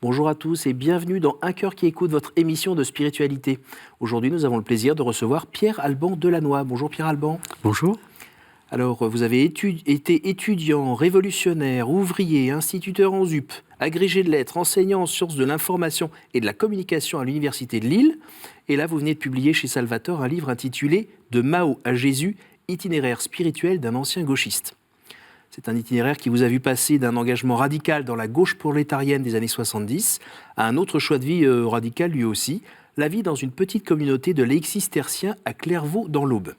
Bonjour à tous et bienvenue dans Un cœur qui écoute, votre émission de spiritualité. Aujourd'hui, nous avons le plaisir de recevoir Pierre Alban Delannoy. Bonjour Pierre Alban. Bonjour. Alors, vous avez été étudiant, révolutionnaire, ouvrier, instituteur en ZUP, agrégé de lettres, enseignant en sciences de l'information et de la communication à l'Université de Lille. Et là, vous venez de publier chez Salvator un livre intitulé « De Mao à Jésus, itinéraire spirituel d'un ancien gauchiste ». C'est un itinéraire qui vous a vu passer d'un engagement radical dans la gauche prolétarienne des années 70 à un autre choix de vie radical lui aussi, la vie dans une petite communauté de laïcs cisterciens à Clairvaux dans l'Aube.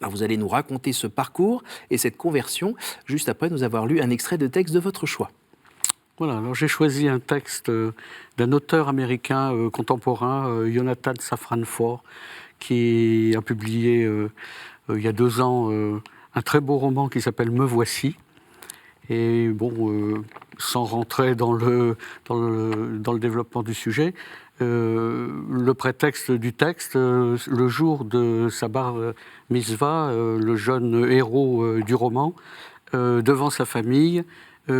Alors vous allez nous raconter ce parcours et cette conversion juste après nous avoir lu un extrait de texte de votre choix. Voilà, alors j'ai choisi un texte d'un auteur américain contemporain, Jonathan Safran Foer, qui a publié il y a 2 ans un très beau roman qui s'appelle « Me voici ». Et bon, sans rentrer dans le développement du sujet, le prétexte du texte, le jour de sa bar mitzvah, le jeune héros du roman, devant sa famille,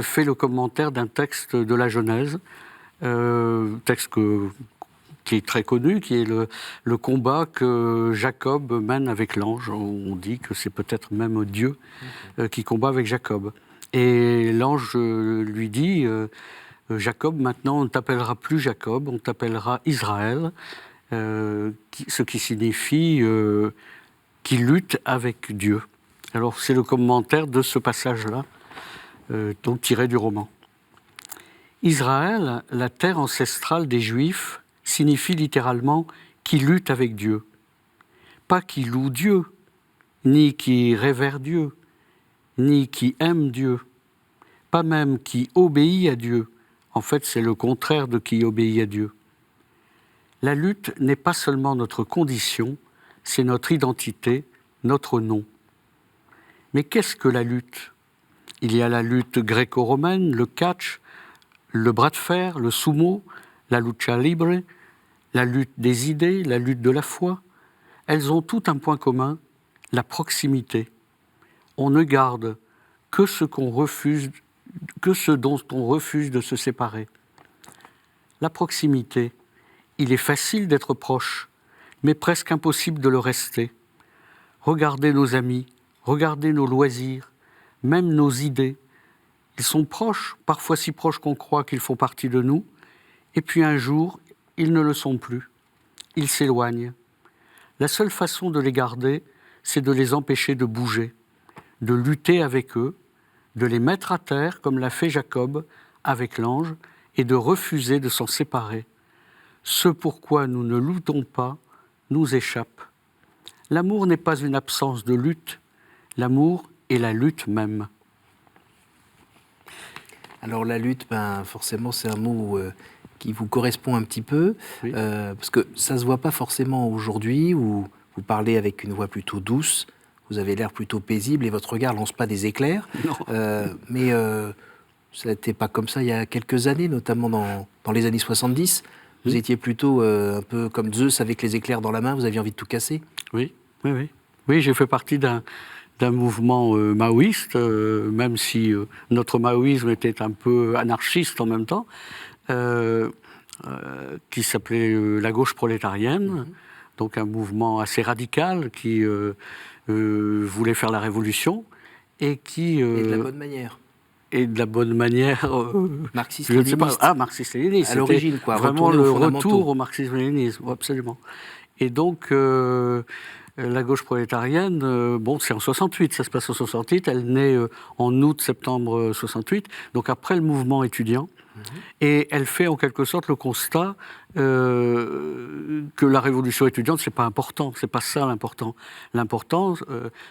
fait le commentaire d'un texte de la Genèse, texte qui est très connu, qui est le combat que Jacob mène avec l'ange. On dit que c'est peut-être même Dieu qui combat avec Jacob. Et l'ange lui dit Jacob, maintenant on ne t'appellera plus Jacob, on t'appellera Israël, ce qui signifie qu'il lutte avec Dieu. Alors c'est le commentaire de ce passage-là, donc tiré du roman. Israël, la terre ancestrale des Juifs, signifie littéralement « qui lutte avec Dieu ». Pas qui loue Dieu, ni qui révère Dieu, ni qui aime Dieu, pas même qui obéit à Dieu. En fait, c'est le contraire de qui obéit à Dieu. La lutte n'est pas seulement notre condition, c'est notre identité, notre nom. Mais qu'est-ce que la lutte ? Il y a la lutte gréco-romaine, le catch, le bras de fer, le sumo, la lucha libre, la lutte des idées, la lutte de la foi. Elles ont tout un point commun, la proximité. On ne garde que ce dont on refuse de se séparer. La proximité, il est facile d'être proche, mais presque impossible de le rester. Regardez nos amis, regardez nos loisirs, même nos idées. Ils sont proches, parfois si proches qu'on croit qu'ils font partie de nous, et puis un jour, ils ne le sont plus. Ils s'éloignent. La seule façon de les garder, c'est de les empêcher de bouger, de lutter avec eux, de les mettre à terre, comme l'a fait Jacob avec l'ange, et de refuser de s'en séparer. Ce pourquoi nous ne luttons pas nous échappe. L'amour n'est pas une absence de lutte, l'amour est la lutte même. Alors la lutte, forcément c'est un mot qui vous correspond un petit peu, oui. Parce que ça ne se voit pas forcément aujourd'hui, où vous parlez avec une voix plutôt douce, vous avez l'air plutôt paisible et votre regard ne lance pas des éclairs. Mais ça n'était pas comme ça il y a quelques années, notamment dans les années 70. Vous étiez plutôt un peu comme Zeus avec les éclairs dans la main, vous aviez envie de tout casser. Oui, j'ai fait partie d'un mouvement maoïste, même si notre maoïsme était un peu anarchiste en même temps, qui s'appelait la gauche prolétarienne, donc un mouvement assez radical qui voulait faire la révolution et qui... et de la bonne manière. Et de la bonne manière... marxiste-léniniste. Marxiste-léniniste. À l'origine, quoi. Vraiment le retour au marxisme-léninisme, absolument. Et donc... la gauche prolétarienne, c'est en 68, ça se passe en 68, elle naît en août-septembre 68, donc après le mouvement étudiant, et elle fait en quelque sorte le constat que la révolution étudiante, c'est pas important, c'est pas ça l'important. L'important,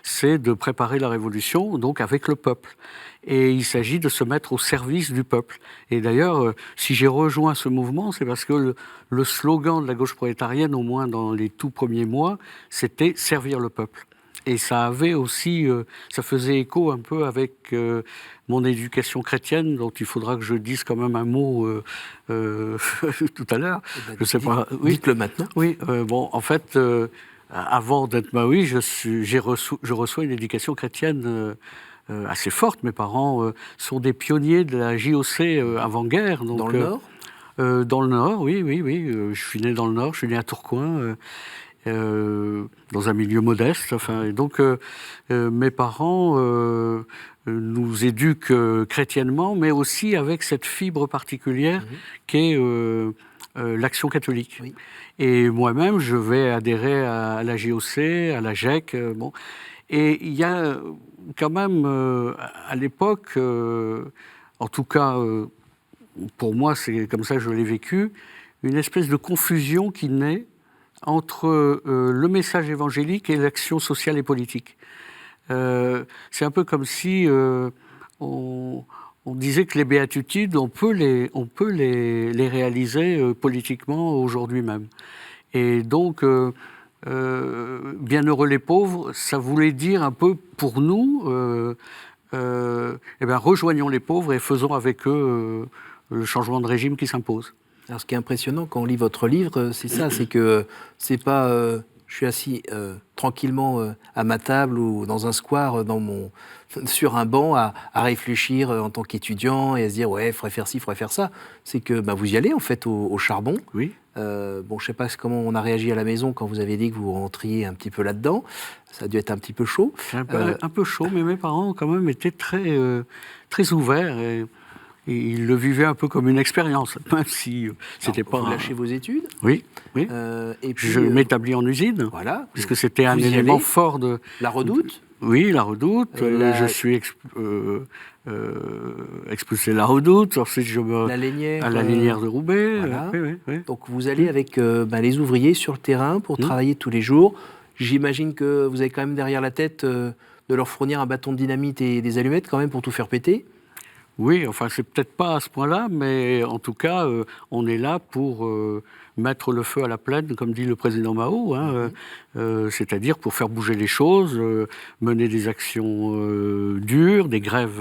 c'est de préparer la révolution, donc avec le peuple. Et il s'agit de se mettre au service du peuple. Et d'ailleurs, si j'ai rejoint ce mouvement, c'est parce que le slogan de la gauche prolétarienne, au moins dans les tout premiers mois, c'était « servir le peuple ». Et ça avait aussi, ça faisait écho un peu avec mon éducation chrétienne, dont il faudra que je dise quand même un mot tout à l'heure. Je sais pas. Dites-le maintenant. Oui, en fait, avant d'être maoïste, je reçois une éducation chrétienne assez forte. Mes parents sont des pionniers de la JOC avant-guerre. Donc, dans le Nord ? Dans le Nord, oui. Je suis né dans le Nord, je suis né à Tourcoing, dans un milieu modeste. Enfin, et donc, mes parents nous éduquent chrétiennement, mais aussi avec cette fibre particulière qui est l'action catholique. Oui. Et moi-même, je vais adhérer à la JOC, à la GEC. Bon. Et il y a quand même, à l'époque, en tout cas, pour moi, c'est comme ça que je l'ai vécu, une espèce de confusion qui naît entre le message évangélique et l'action sociale et politique. C'est un peu comme si on disait que les béatitudes, on peut les réaliser politiquement aujourd'hui même. Et donc, bienheureux les pauvres, ça voulait dire un peu pour nous, rejoignons les pauvres et faisons avec eux le changement de régime qui s'impose. Alors, ce qui est impressionnant quand on lit votre livre, c'est ça, c'est que c'est pas je suis assis tranquillement à ma table ou dans un square, sur un banc, à réfléchir en tant qu'étudiant et à se dire ouais, il faudrait faire ci, il faudrait faire ça. C'est que vous y allez en fait au charbon. Oui. Je ne sais pas comment on a réagi à la maison quand vous avez dit que vous rentriez un petit peu là-dedans. Ça a dû être un petit peu chaud. Un peu chaud, mais mes parents ont quand même été très ouverts. Et ils le vivaient un peu comme une expérience, même si c'était pas... Vous lâchez vos études. Oui. Et puis, je m'établis en usine, voilà, puisque c'était un élément fort de... La Redoute. Oui, la Redoute. Je suis expulsé de la Redoute. Ensuite, la Lénière, à la Lénière de Roubaix. Voilà. Oui. Donc, vous allez avec les ouvriers sur le terrain pour travailler tous les jours. J'imagine que vous avez quand même derrière la tête de leur fournir un bâton de dynamite et des allumettes quand même pour tout faire péter. Oui, enfin, c'est peut-être pas à ce point-là, mais en tout cas, on est là pour mettre le feu à la plaine, comme dit le président Mao, c'est-à-dire pour faire bouger les choses, mener des actions dures, des grèves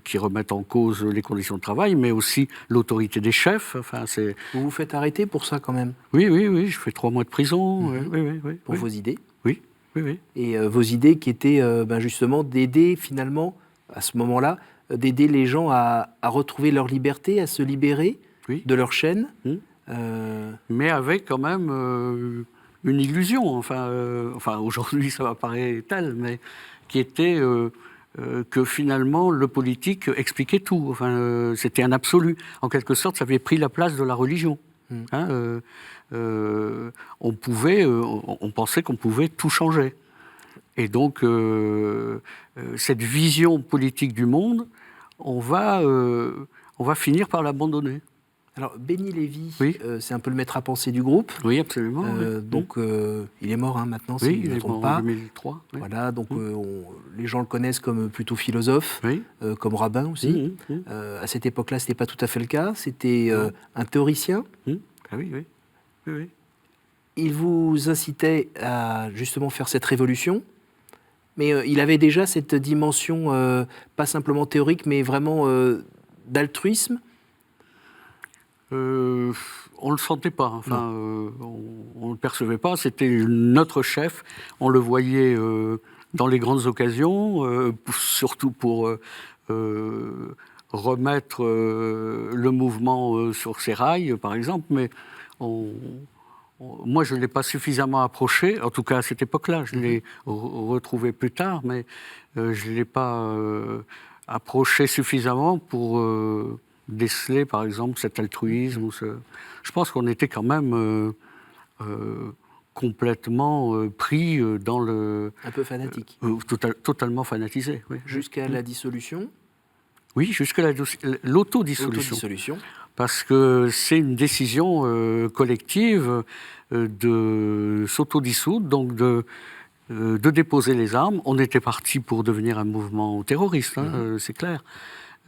qui remettent en cause les conditions de travail, mais aussi l'autorité des chefs. Enfin, vous vous faites arrêter pour ça quand même? Oui, je fais 3 mois de prison. Pour vos idées? Oui. Et vos idées qui étaient justement d'aider finalement, à ce moment-là, d'aider les gens à retrouver leur liberté, à se libérer de leur chaîne. Mais avec quand même une illusion, enfin aujourd'hui ça m'apparaît tel, mais qui était que finalement le politique expliquait tout. Enfin, c'était un absolu. En quelque sorte, ça avait pris la place de la religion. On pensait qu'on pouvait tout changer. Et donc, cette vision politique du monde, on va finir par l'abandonner. Alors, Benny Lévy, c'est un peu le maître à penser du groupe. Oui, absolument. Donc, il est mort maintenant, si je ne me trompe pas. En 2003. Oui. Voilà, donc les gens le connaissent comme plutôt philosophe, comme rabbin aussi. À cette époque-là, ce n'était pas tout à fait le cas. C'était un théoricien. Ah oui. Il vous incitait à justement faire cette révolution. Mais il avait déjà cette dimension, pas simplement théorique, mais vraiment d'altruisme. On ne le sentait pas, enfin, on ne le percevait pas, c'était notre chef, on le voyait dans les grandes occasions, surtout pour remettre le mouvement sur ses rails, par exemple, mais moi, je ne l'ai pas suffisamment approché, en tout cas à cette époque-là. Je l'ai retrouvé plus tard, mais je ne l'ai pas approché suffisamment pour déceler, par exemple, cet altruisme. Je pense qu'on était quand même complètement pris dans le... Un peu fanatique. Totalement fanatisé, oui. Jusqu'à la dissolution? Oui, jusqu'à l'autodissolution. Parce que c'est une décision collective de s'autodissoudre, donc de déposer les armes. On était parti pour devenir un mouvement terroriste, c'est clair.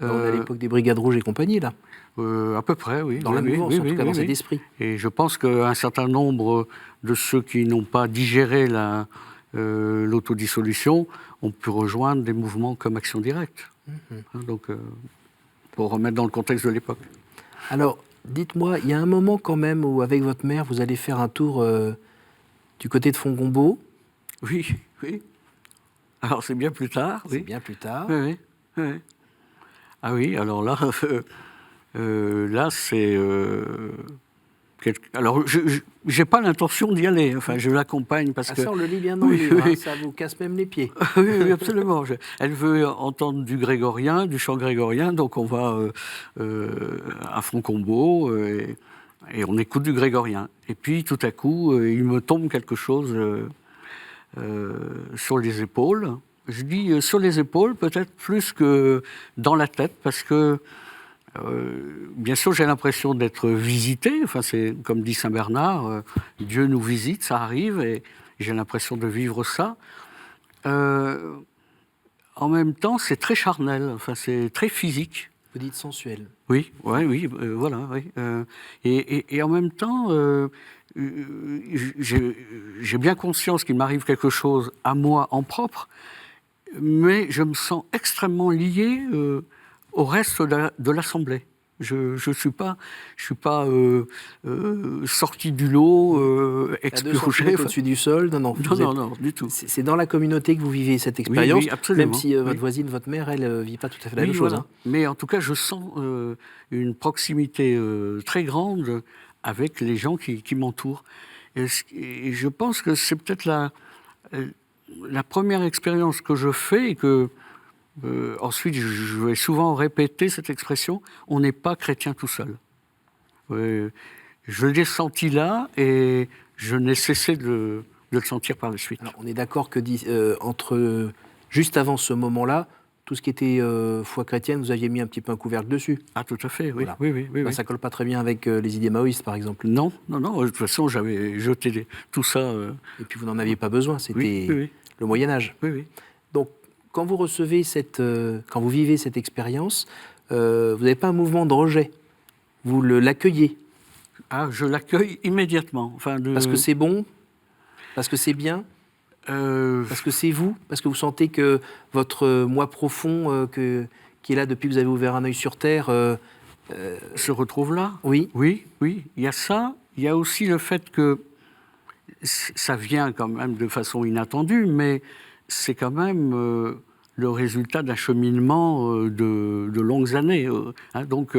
On est à l'époque des Brigades Rouges et compagnie, là. À peu près, oui. Dans la mouvance, en tout cas, dans cet esprit. Et je pense qu'un certain nombre de ceux qui n'ont pas digéré l'autodissolution ont pu rejoindre des mouvements comme Action Directe. Donc, pour remettre dans le contexte de l'époque. Alors, dites-moi, il y a un moment quand même où, avec votre mère, vous allez faire un tour du côté de Fongombo. Oui. Alors, c'est bien plus tard. C'est bien plus tard. Oui. Ah oui, alors là, Là, c'est... Alors, je n'ai pas l'intention d'y aller. Enfin, je l'accompagne parce que... Ça, on le lit bien dans le livre. Hein, ça vous casse même les pieds. Oui, absolument. Elle veut entendre du grégorien, du chant grégorien, donc on va à Fontcombault et on écoute du grégorien. Et puis, tout à coup, il me tombe quelque chose sur les épaules. Je dis sur les épaules, peut-être plus que dans la tête, parce que bien sûr, j'ai l'impression d'être visité. Enfin, c'est comme dit Saint Bernard, Dieu nous visite, ça arrive, et j'ai l'impression de vivre ça. En même temps, c'est très charnel. Enfin, c'est très physique. Vous dites sensuel. Oui, voilà. Oui. Et en même temps, j'ai bien conscience qu'il m'arrive quelque chose à moi en propre, mais je me sens extrêmement lié au reste de l'Assemblée. Je ne suis pas sorti du lot, expurgé. Au-dessus du sol, non, Non, du tout. C'est dans la communauté que vous vivez cette expérience, oui, absolument. Même si votre voisine, votre mère, elle ne vit pas tout à fait la même chose. Voilà. Hein. Mais en tout cas, je sens une proximité très grande avec les gens qui m'entourent. Et je pense que c'est peut-être la première expérience que je fais et que ensuite je vais souvent répéter cette expression, on n'est pas chrétien tout seul. Je l'ai senti là et je n'ai cessé de le sentir par la suite. Alors, on est d'accord que juste avant ce moment-là, tout ce qui était foi chrétienne, vous aviez mis un petit peu un couvercle dessus. Ah, tout à fait, oui. Voilà. Oui. Ça ne colle pas très bien avec les idées maoïstes, par exemple. Non. De toute façon, j'avais jeté tout ça. Et puis, vous n'en aviez pas besoin. C'était le Moyen-Âge. Oui. Donc, quand vous quand vous vivez cette expérience, vous n'avez pas un mouvement de rejet. Vous l'accueillez. Ah, je l'accueille immédiatement. Parce que c'est bon, parce que c'est bien, parce que c'est vous, parce que vous sentez que votre moi profond qui est là depuis que vous avez ouvert un œil sur Terre... se retrouve là. Oui. Il y a ça. Il y a aussi le fait que ça vient quand même de façon inattendue, mais c'est quand même le résultat d'un cheminement de longues années. Donc,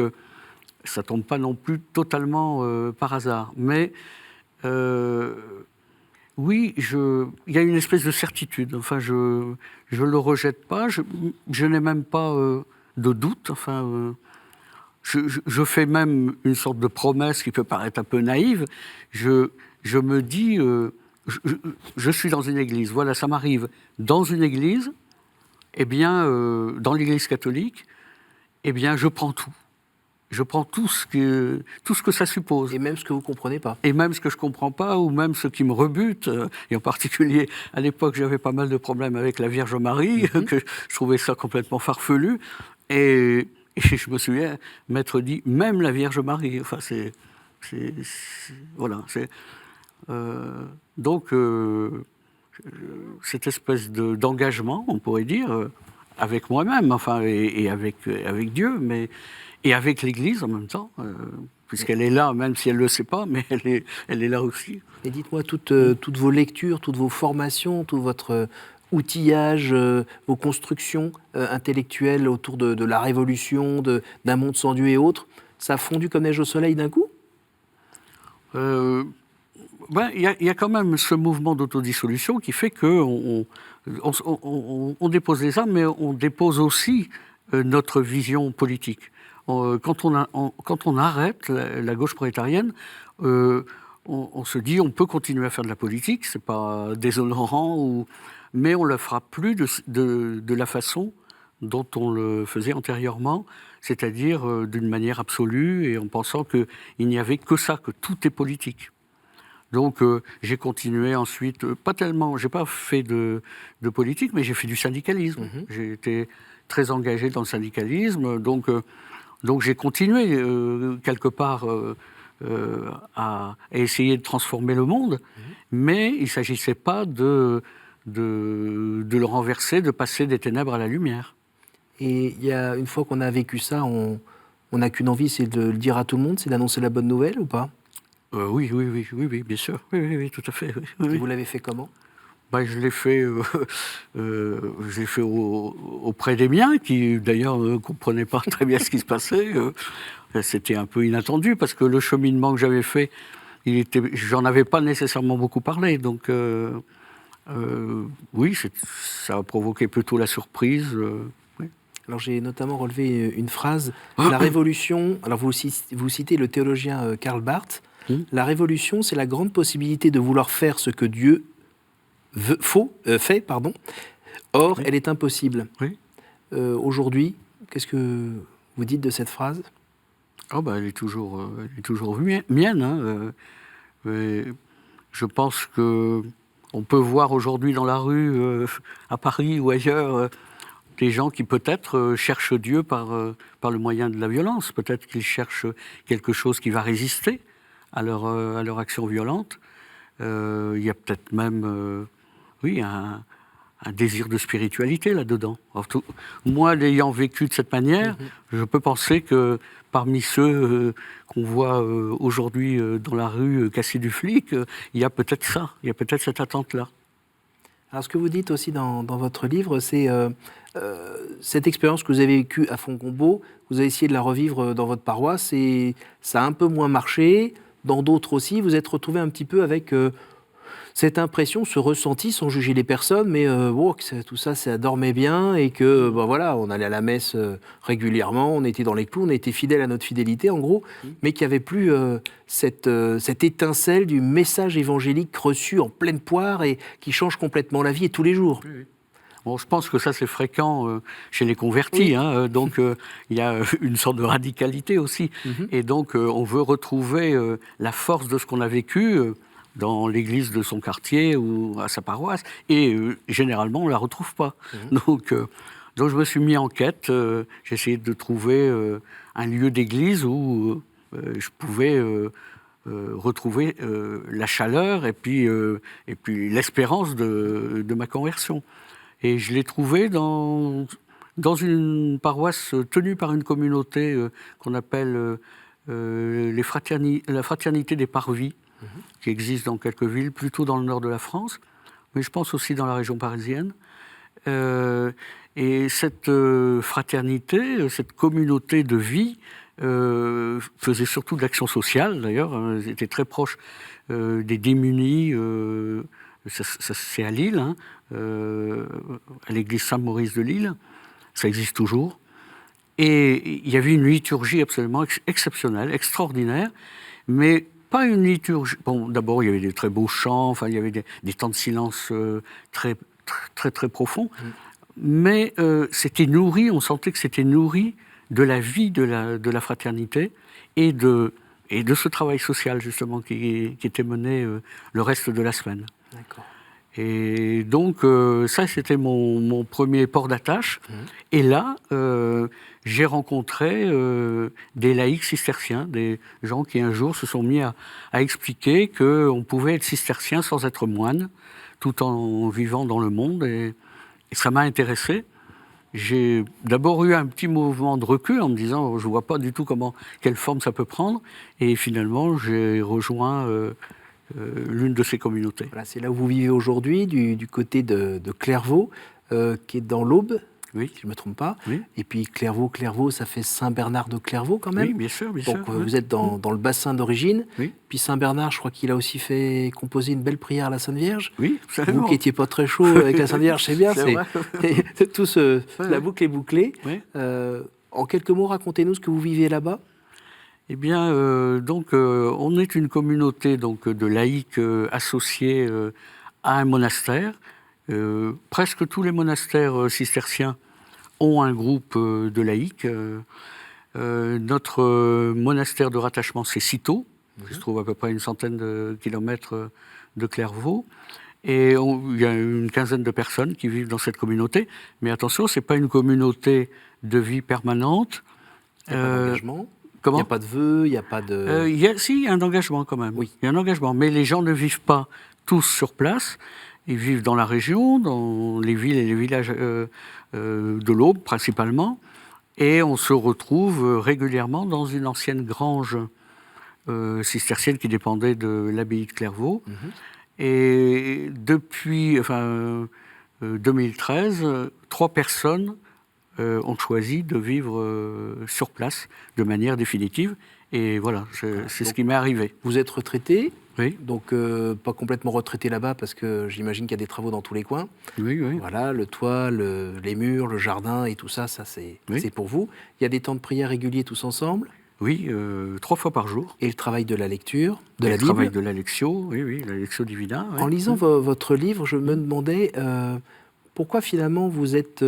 ça ne tombe pas non plus totalement par hasard. Mais oui, il y a une espèce de certitude. Enfin, je ne le rejette pas. Je n'ai même pas de doute. Enfin, je fais même une sorte de promesse qui peut paraître un peu naïve. Je me dis, je suis dans une église. Voilà, ça m'arrive dans une église. Eh bien, dans l'église catholique, eh bien, je prends tout. Je prends tout ce que ça suppose. Et même ce que vous ne comprenez pas. Et même ce que je ne comprends pas, ou même ce qui me rebute. Et en particulier, à l'époque, j'avais pas mal de problèmes avec la Vierge Marie, que je trouvais ça complètement farfelu. Et je me souviens m'être dit, même la Vierge Marie. Enfin, voilà. Donc, cette espèce d'engagement, on pourrait dire, avec moi-même, enfin, et avec Dieu, et avec l'Église en même temps, puisqu'elle est là, même si elle ne le sait pas, mais elle est là aussi. Et dites-moi, toutes vos lectures, toutes vos formations, tout votre outillage, vos constructions intellectuelles autour de la Révolution, d'un monde sans Dieu et autres, ça a fondu comme neige au soleil d'un coup ? Il y a quand même ce mouvement d'autodissolution qui fait qu'on dépose les armes, mais on dépose aussi notre vision politique. Quand on arrête la gauche prolétarienne, on se dit on peut continuer à faire de la politique, c'est pas déshonorant, mais on ne le fera plus de la façon dont on le faisait antérieurement, c'est-à-dire d'une manière absolue et en pensant qu'il n'y avait que ça, que tout est politique. Donc j'ai continué ensuite, pas tellement, j'ai pas fait de politique, mais j'ai fait du syndicalisme. J'ai été très engagé dans le syndicalisme, donc j'ai continué quelque part à essayer de transformer le monde, mais il ne s'agissait pas de le renverser, de passer des ténèbres à la lumière. Et une fois qu'on a vécu ça, on n'a qu'une envie, c'est de le dire à tout le monde, c'est d'annoncer la bonne nouvelle ou pas ? Oui, bien sûr. Oui, tout à fait. Oui. Et vous l'avez fait comment ? Je l'ai fait, auprès des miens, qui d'ailleurs ne comprenaient pas très bien ce qui se passait. c'était un peu inattendu parce que le cheminement que j'avais fait, j'en avais pas nécessairement beaucoup parlé. Donc, oui, ça a provoqué plutôt la surprise. Oui. Alors j'ai notamment relevé une phrase. La révolution, alors vous citez le théologien Karl Barth, la révolution, c'est la grande possibilité de vouloir faire ce que Dieu fait. Or, Oui. elle est impossible. Oui. Aujourd'hui, qu'est-ce que vous dites de cette phrase ? Elle est toujours mienne. Hein. Je pense que on peut voir aujourd'hui dans la rue, à Paris ou ailleurs, des gens qui peut-être cherchent Dieu par le moyen de la violence. Peut-être qu'ils cherchent quelque chose qui va résister à leur action violente. Il y a peut-être même, un désir de spiritualité là-dedans. Moi, l'ayant vécu de cette manière, je peux penser que parmi ceux qu'on voit aujourd'hui dans la rue casser du flic, il y a peut-être ça, il y a peut-être cette attente-là. Alors ce que vous dites aussi dans votre livre, c'est cette expérience que vous avez vécue à Fontcombault, vous avez essayé de la revivre dans votre paroisse et ça a un peu moins marché. Dans d'autres aussi, vous êtes retrouvé un petit peu avec cette impression, ce ressenti, sans juger les personnes, mais tout ça, ça dormait bien et que, voilà, on allait à la messe régulièrement, on était dans les clous, on était fidèles à notre fidélité, en gros, mais qu'il n'y avait plus cette étincelle du message évangélique reçu en pleine poire et qui change complètement la vie et tous les jours. Oui. Bon, je pense que ça, c'est fréquent chez les convertis. Oui. Donc, il y a une sorte de radicalité aussi. Et donc, on veut retrouver la force de ce qu'on a vécu dans l'église de son quartier ou à sa paroisse. Et généralement, on ne la retrouve pas. Donc, je me suis mis en quête. J'ai essayé de trouver un lieu d'église où je pouvais retrouver la chaleur et puis l'espérance de ma conversion. Et je l'ai trouvé dans une paroisse tenue par une communauté qu'on appelle la Fraternité des Parvis, qui existe dans quelques villes, plutôt dans le nord de la France, mais je pense aussi dans la région parisienne. Et cette fraternité, cette communauté de vie, faisait surtout de l'action sociale, d'ailleurs. Ils étaient très proches des démunis. C'est à Lille, à l'église Saint-Maurice de Lille. Ça existe toujours. Et il y avait une liturgie absolument exceptionnelle, extraordinaire, mais pas une liturgie... Bon, d'abord, il y avait des très beaux chants, enfin, il y avait des temps de silence très, très, très profonds, mais c'était nourri, on sentait que c'était nourri de la vie de la fraternité et de ce travail social, justement, qui était mené le reste de la semaine. D'accord. Et donc, ça, c'était mon premier port d'attache. Et là, j'ai rencontré des laïcs cisterciens, des gens qui un jour se sont mis à expliquer qu'on pouvait être cistercien sans être moine, tout en vivant dans le monde. Et ça m'a intéressé. J'ai d'abord eu un petit mouvement de recul en me disant je ne vois pas du tout quelle forme ça peut prendre. Et finalement, j'ai rejoint l'une de ces communautés. Voilà, c'est là où vous vivez aujourd'hui, du côté de Clairvaux, qui est dans l'Aube, oui. Si je ne me trompe pas. Oui. Et puis Clairvaux, ça fait Saint-Bernard de Clairvaux quand même. Oui, bien sûr. Donc vous êtes dans le bassin d'origine. Oui. Puis Saint-Bernard, je crois qu'il a aussi fait composer une belle prière à la Sainte Vierge. Oui, vous qui n'étiez pas très chaud avec la Sainte Vierge, c'est bien. La boucle est bouclée. Oui. En quelques mots, racontez-nous ce que vous vivez là-bas. Eh bien, on est une communauté de laïcs associés à un monastère. Presque tous les monastères cisterciens ont un groupe de laïcs. Notre monastère de rattachement, c'est Cîteaux, qui se trouve à peu près à une centaine de kilomètres de Clairvaux. Et il y a une quinzaine de personnes qui vivent dans cette communauté. Mais attention, ce n'est pas une communauté de vie permanente. Il n'y a pas d'engagement. Comment ? Il n'y a pas de vœux, il n'y a pas de... il y a un engagement quand même. Oui. Il y a un engagement. Mais les gens ne vivent pas tous sur place. Ils vivent dans la région, dans les villes et les villages de l'Aube principalement. Et on se retrouve régulièrement dans une ancienne grange cistercienne qui dépendait de l'abbaye de Clairvaux. Et depuis 2013, 3 personnes ont choisi de vivre sur place de manière définitive. Et voilà, c'est ce qui m'est arrivé. Vous êtes retraité, oui. Donc pas complètement retraité là-bas parce que j'imagine qu'il y a des travaux dans tous les coins. Oui, oui. Voilà, le toit, les murs, le jardin et tout ça, c'est pour vous. Il y a des temps de prière réguliers tous ensemble. Oui, 3 fois par jour. Et le travail de la lecture, de la Bible. Le travail de la Lectio, oui, la Lectio Divina. Oui. En lisant votre livre, je me demandais pourquoi finalement vous êtes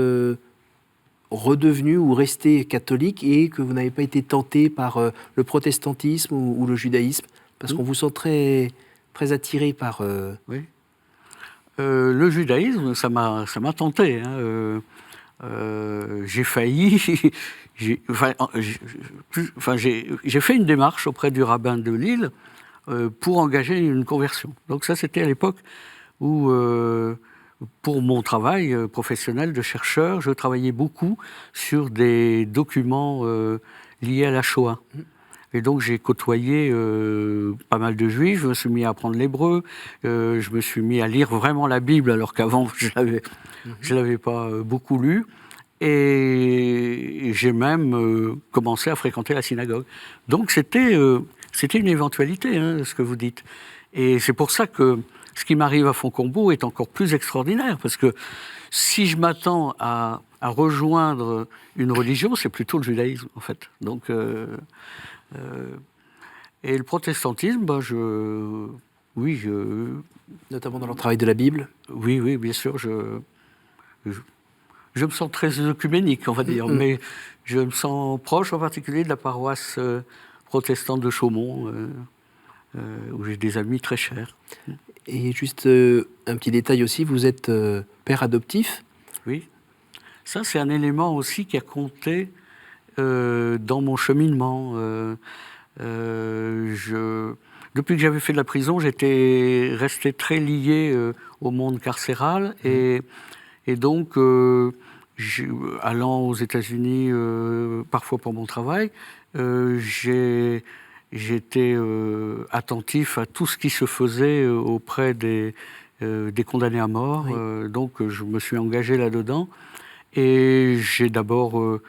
redevenu ou resté catholique et que vous n'avez pas été tenté par le protestantisme ou le judaïsme, parce qu'on vous sent très, très attiré par... Oui. Le judaïsme, ça m'a tenté. Hein. J'ai failli... J'ai fait une démarche auprès du rabbin de Lille pour engager une conversion. Donc ça, c'était à l'époque où, pour mon travail professionnel de chercheur, je travaillais beaucoup sur des documents liés à la Shoah. Et donc j'ai côtoyé pas mal de juifs, je me suis mis à apprendre l'hébreu, je me suis mis à lire vraiment la Bible, alors qu'avant je l'avais pas beaucoup lu. Et j'ai même commencé à fréquenter la synagogue. Donc c'était une éventualité, hein, ce que vous dites. Et c'est pour ça que ce qui m'arrive à Fontcombault est encore plus extraordinaire, parce que si je m'attends à rejoindre une religion, c'est plutôt le judaïsme, en fait. Donc, et le protestantisme, Notamment dans leur travail de la Bible. Oui, bien sûr, je me sens très œcuménique, on va dire, mais je me sens proche en particulier de la paroisse protestante de Chaumont, où j'ai des amis très chers. Et juste un petit détail aussi, vous êtes père adoptif. Oui, ça c'est un élément aussi qui a compté dans mon cheminement. Depuis que j'avais fait de la prison, j'étais resté très lié au monde carcéral et donc, allant aux États-Unis, parfois pour mon travail, j'étais attentif à tout ce qui se faisait auprès des condamnés à mort. Oui. Donc, je me suis engagé là-dedans. Et j'ai d'abord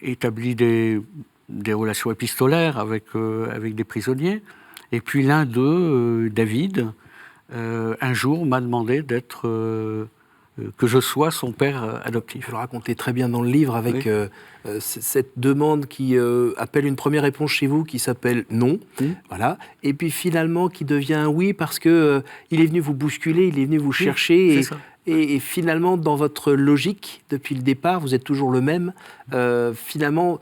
établi des relations épistolaires avec des prisonniers. Et puis l'un d'eux, David, un jour m'a demandé que je sois son père adoptif. Vous le racontez très bien dans le livre avec cette demande qui appelle une première réponse chez vous qui s'appelle non, voilà, et puis finalement qui devient un oui parce que il est venu vous bousculer, il est venu vous chercher et finalement dans votre logique depuis le départ, vous êtes toujours le même. Finalement,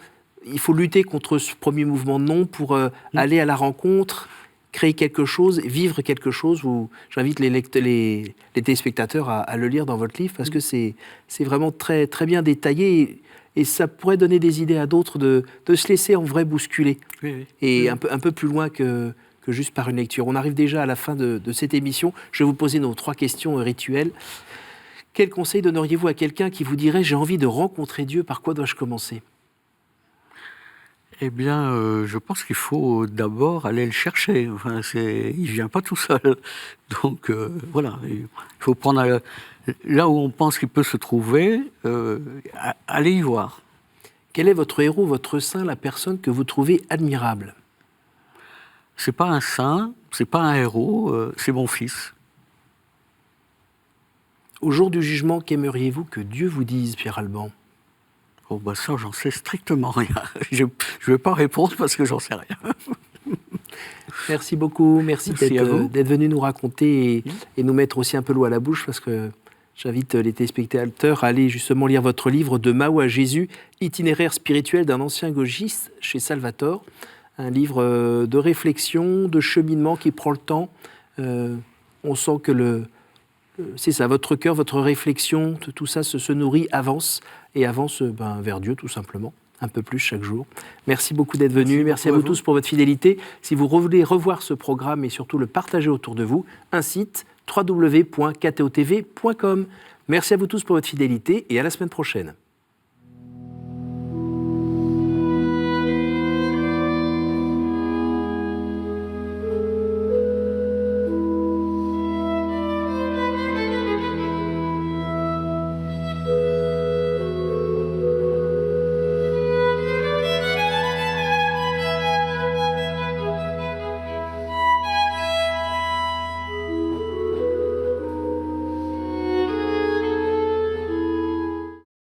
il faut lutter contre ce premier mouvement de non pour aller à la rencontre, créer quelque chose, vivre quelque chose. J'invite les téléspectateurs à le lire dans votre livre parce que c'est vraiment très, très bien détaillé et ça pourrait donner des idées à d'autres de se laisser en vrai bousculer. Oui. Et un peu plus loin que juste par une lecture. On arrive déjà à la fin de cette émission. Je vais vous poser nos 3 questions rituelles. Quel conseil donneriez-vous à quelqu'un qui vous dirait « j'ai envie de rencontrer Dieu, par quoi dois-je commencer ?» Eh bien, je pense qu'il faut d'abord aller le chercher. Enfin, il ne vient pas tout seul. Donc, voilà, il faut prendre là où on pense qu'il peut se trouver, aller y voir. Quel est votre héros, votre saint, la personne que vous trouvez admirable ? C'est pas un saint, c'est pas un héros, c'est mon fils. Au jour du jugement, qu'aimeriez-vous que Dieu vous dise, Pierre Alban ? Oh bah ça, j'en sais strictement rien. Je ne vais pas répondre parce que j'en sais rien. Merci beaucoup. Merci d'être venu nous raconter et nous mettre aussi un peu l'eau à la bouche parce que j'invite les téléspectateurs à aller justement lire votre livre « De Mao à Jésus, itinéraire spirituel d'un ancien gauchiste » chez Salvatore. Un livre de réflexion, de cheminement qui prend le temps. On sent que c'est ça, votre cœur, votre réflexion, tout ça se nourrit, avance vers Dieu tout simplement, un peu plus chaque jour. Merci beaucoup d'être venu, merci à vous tous pour votre fidélité. Si vous voulez revoir ce programme et surtout le partager autour de vous, un site www.ktotv.com. Merci à vous tous pour votre fidélité et à la semaine prochaine.